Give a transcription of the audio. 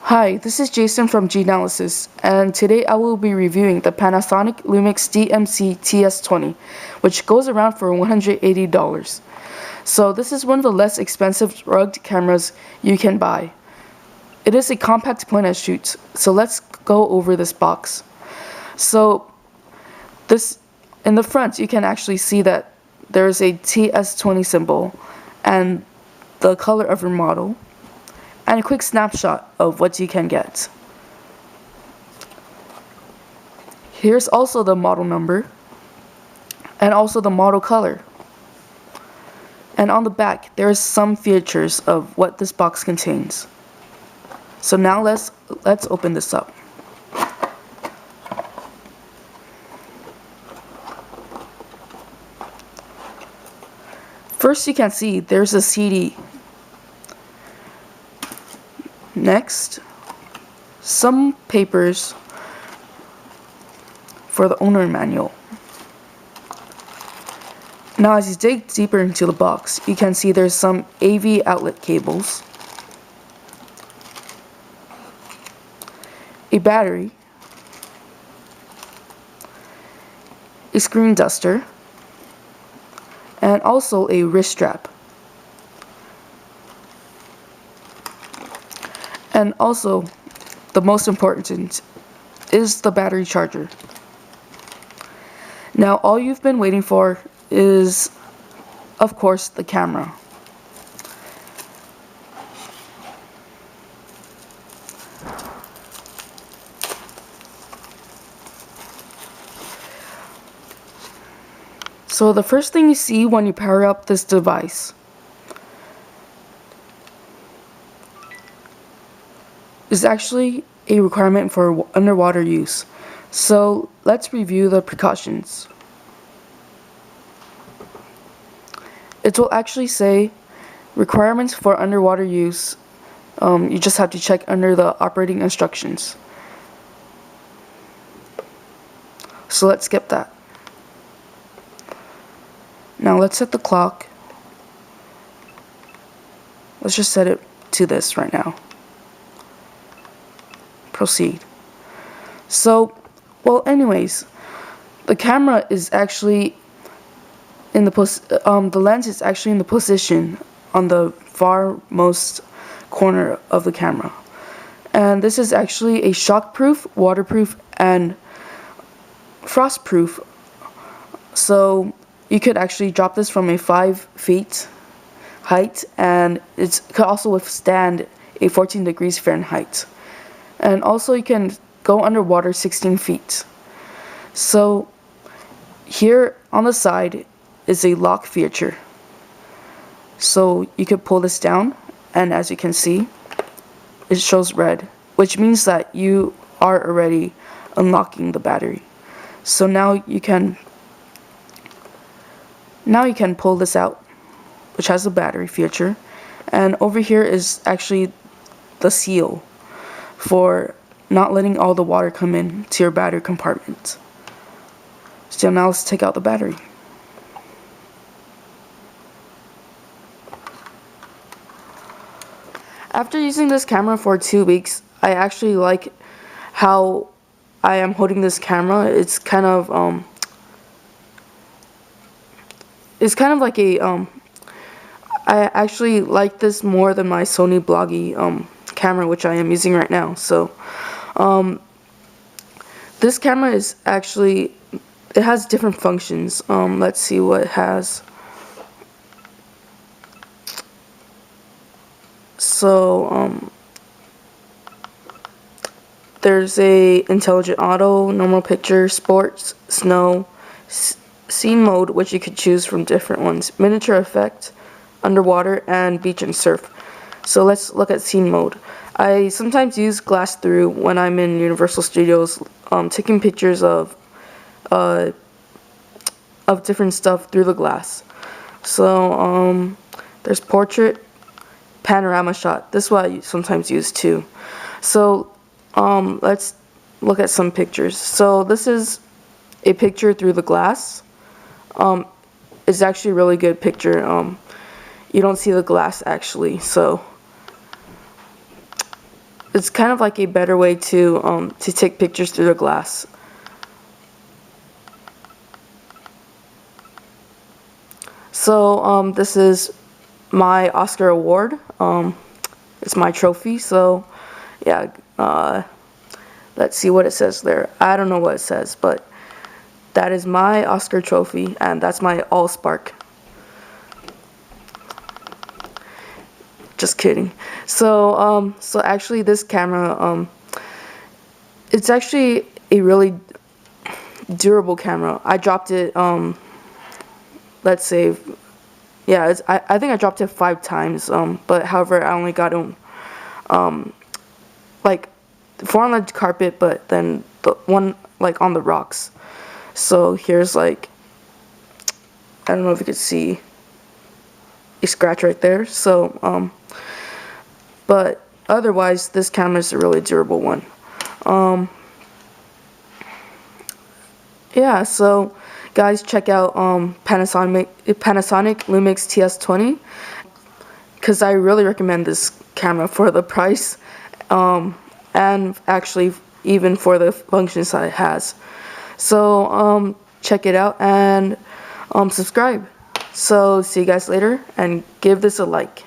Hi, this is Jason from Gnalysis, and today I will be reviewing the Panasonic Lumix DMC-TS20, which goes around for $180. So this is one of the less expensive rugged cameras you can buy. It is a compact point and shoot, so let's go over this box. So this in the front you can actually see that there is a TS20 symbol and the color of your model, and a quick snapshot of what you can get. Here's also the model number and also the model color. And on the back there is some features of what this box contains. So now let's open this up. First, you can see there's a CD. Next, some papers for the owner manual. Now as you dig deeper into the box, you can see there's some AV outlet cables, a battery, a screen duster, and also a wrist strap. And also, the most important is the battery charger. Now all you've been waiting for is, of course, the camera. So the first thing you see when you power up this device is actually a requirement for underwater use. So let's review the precautions. It will actually say requirements for underwater use. You just have to check under the operating instructions. So let's skip that. Now let's set the clock. Let's just set it to this right now. Proceed. So, well, anyways, the camera is actually in the lens is actually in the position on the farmost corner of the camera, and this is actually a shockproof, waterproof, and frostproof. So you could actually drop this from a 5 feet height, and it could also withstand a 14 degrees Fahrenheit. And also you can go underwater 16 feet. So here on the side is a lock feature. So you could pull this down, and as you can see, it shows red, which means that you are already unlocking the battery. So now you can pull this out, which has a battery feature, and over here is actually the seal for not letting all the water come in to your battery compartment. So now let's take out the battery. After using this camera for 2 weeks, I actually like how I am holding this camera. It's kind of like a I actually like this more than my Sony Bloggy camera, which I am using right now. So this camera is actually, it has different functions. Let's see what it has. So there's a intelligent auto, normal picture, sports, snow, scene mode, which you could choose from different ones, miniature effect, underwater, and beach and surf. So let's look at scene mode. I sometimes use glass through when I'm in Universal Studios, taking pictures of different stuff through the glass. So there's portrait, panorama shot. This is what I sometimes use too. So let's look at some pictures. So this is a picture through the glass. It's actually a really good picture. You don't see the glass actually, so it's kind of like a better way to take pictures through the glass. So this is my Oscar award. It's my trophy. So yeah, let's see what it says there. I don't know what it says, but that is my Oscar trophy, and that's my AllSpark. Just kidding. So so actually this camera, it's actually a really durable camera. I dropped it, let's say, yeah, I think I dropped it 5 times, but however, I only got them, like, 4 on the carpet, but then the 1, like, on the rocks. So here's, like, I don't know if you could see a scratch right there. So, but otherwise, this camera is a really durable one. Yeah, so guys, check out Panasonic Lumix TS20, because I really recommend this camera for the price, and actually even for the functions that it has. So check it out and subscribe. So see you guys later, and give this a like.